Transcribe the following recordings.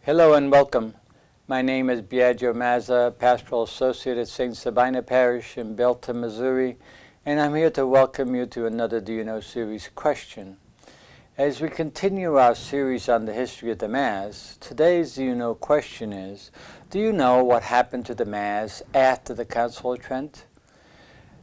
Hello and welcome. My name is Biagio Mazza, Pastoral Associate at St. Sabina Parish in Belton, Missouri, and I'm here to welcome you to another Do You Know series question. As we continue our series on the history of the Mass, today's Do You Know question is, do you know what happened to the Mass after the Council of Trent?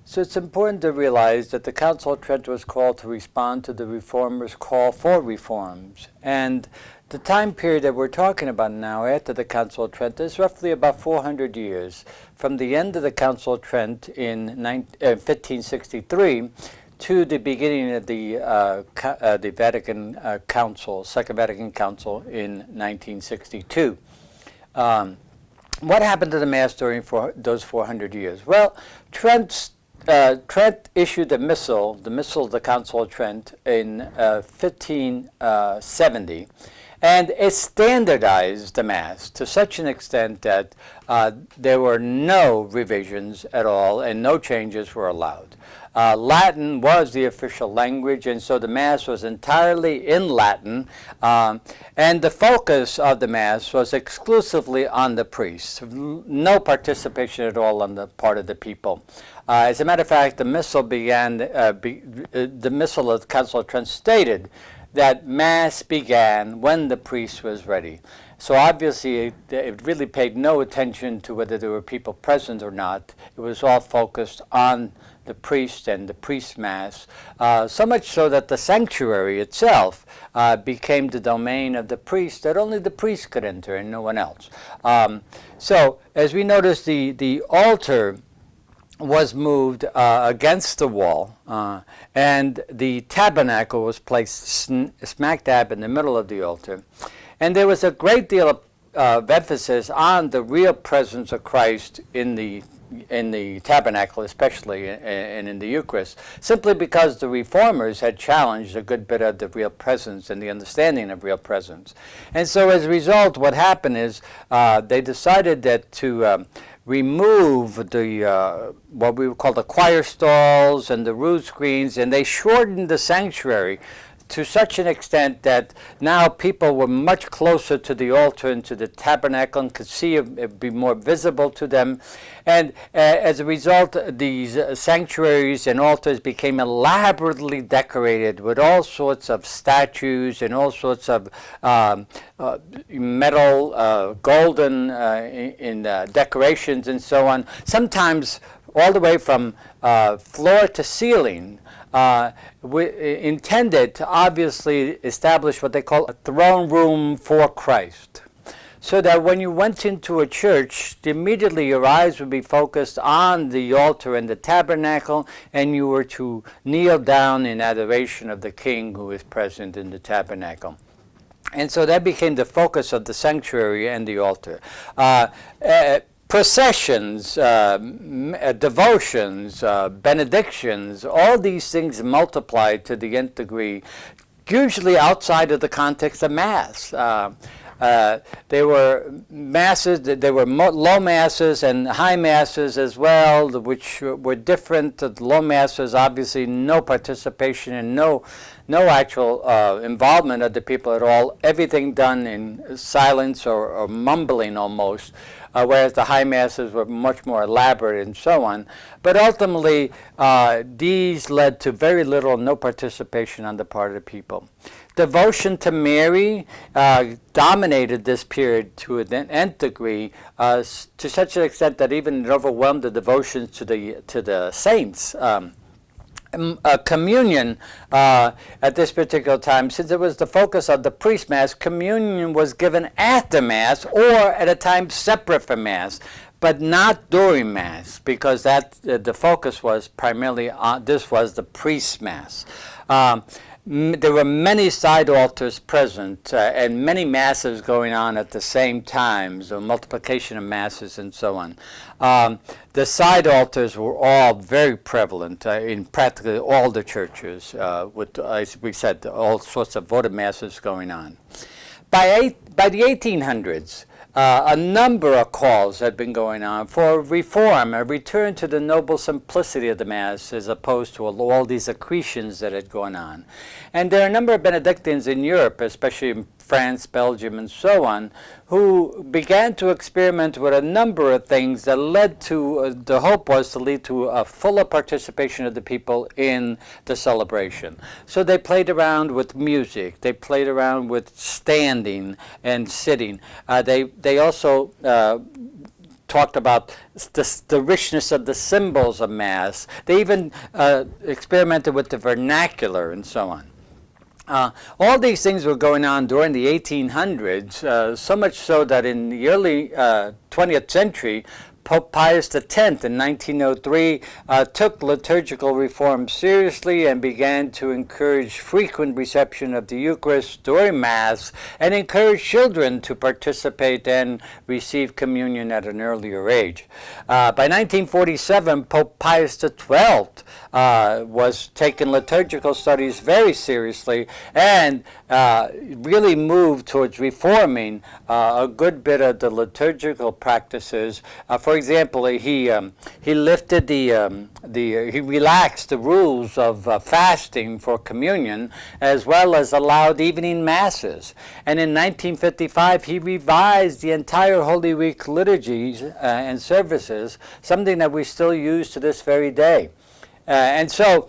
So it's important to realize that the Council of Trent was called to respond to the Reformers' call for reforms. And the time period that we're talking about now after the Council of Trent is roughly about 400 years, from the end of the Council of Trent in 1563 to the beginning of the Vatican Council, Second Vatican Council in 1962. What happened to the Mass during those 400 years? Well, Trent issued the missal of the Council of Trent in 1570, and it standardized the Mass to such an extent that there were no revisions at all and no changes were allowed. Latin was the official language, and so the Mass was entirely in Latin, and the focus of the Mass was exclusively on the priests. No participation at all on the part of the people. As a matter of fact, the missal the missal of the Council of Trent stated that Mass began when the priest was ready. So obviously it really paid no attention to whether there were people present or not. It was all focused on the priest and the priest Mass, so much so that the sanctuary itself became the domain of the priest, that only the priest could enter and no one else. So as we notice, the altar was moved against the wall, and the tabernacle was placed smack dab in the middle of the altar. And there was a great deal of emphasis on the real presence of Christ in the tabernacle, especially, and in the Eucharist, simply because the Reformers had challenged a good bit of the real presence and the understanding of real presence. And so as a result, what happened is they decided that to remove the what we would call the choir stalls and the rood screens, and they shortened the sanctuary to such an extent that now people were much closer to the altar and to the tabernacle and could see it be more visible to them. And as a result, these sanctuaries and altars became elaborately decorated with all sorts of statues and all sorts of metal, golden decorations and so on, sometimes all the way from floor to ceiling. Intended to obviously establish what they call a throne room for Christ. So that when you went into a church, immediately your eyes would be focused on the altar and the tabernacle, and you were to kneel down in adoration of the King who is present in the tabernacle. And so that became the focus of the sanctuary and the altar. Processions, devotions, benedictions, all these things multiplied to the nth degree, usually outside of the context of Mass. There were masses, there were low masses and high masses as well, which were different. The low masses, obviously, no participation and no actual involvement of the people at all. Everything done in silence or mumbling almost. Whereas the high masses were much more elaborate and so on. But ultimately, these led to very little, no participation on the part of the people. Devotion to Mary dominated this period to an nth degree, to such an extent that even it overwhelmed the devotions to the saints. Communion at this particular time, since it was the focus of the priest Mass, communion was given after Mass or at a time separate from Mass, but not during Mass, because the focus was primarily on this was the priest Mass. There were many side altars present and many masses going on at the same time, so multiplication of masses and so on. The side altars were all very prevalent in practically all the churches, with, as we said, all sorts of votive masses going on. By the 1800s, a number of calls had been going on for reform, a return to the noble simplicity of the Mass as opposed to all these accretions that had gone on. And there are a number of Benedictines in Europe, especially in France, Belgium, and so on, who began to experiment with a number of things that led to, the hope was to lead to a fuller participation of the people in the celebration. So they played around with music, they played around with standing and sitting. They also talked about the richness of the symbols of Mass. They even experimented with the vernacular and so on. All these things were going on during the 1800s, so much so that in the early 20th century, Pope Pius X in 1903 took liturgical reform seriously and began to encourage frequent reception of the Eucharist during Mass and encourage children to participate and receive communion at an earlier age. By 1947, Pope Pius XII was taking liturgical studies very seriously and really moved towards reforming a good bit of the liturgical practices. For example, he lifted he relaxed the rules of fasting for communion, as well as allowed evening masses. And in 1955, he revised the entire Holy Week liturgies and services, something that we still use to this very day. And so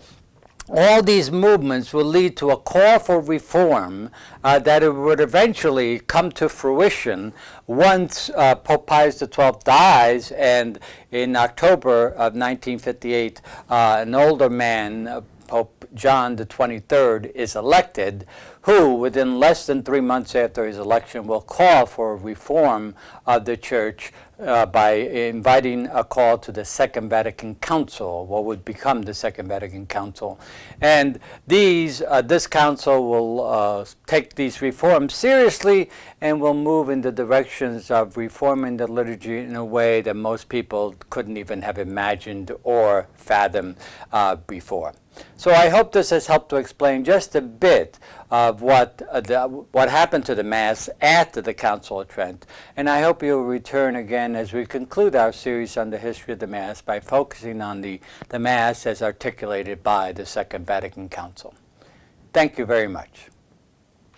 all these movements will lead to a call for reform that it would eventually come to fruition once Pope Pius XII dies, and in October of 1958, an older man, Pope John the 23rd, is elected, who within less than 3 months after his election will call for reform of the Church by inviting a call to the Second Vatican Council, what would become the Second Vatican Council. And this council will take these reforms seriously and will move in the directions of reforming the liturgy in a way that most people couldn't even have imagined or fathomed before. So I hope this has helped to explain just a bit of what happened to the Mass after the Council of Trent. And I hope you'll return again as we conclude our series on the history of the Mass by focusing on the Mass as articulated by the Second Vatican Council. Thank you very much.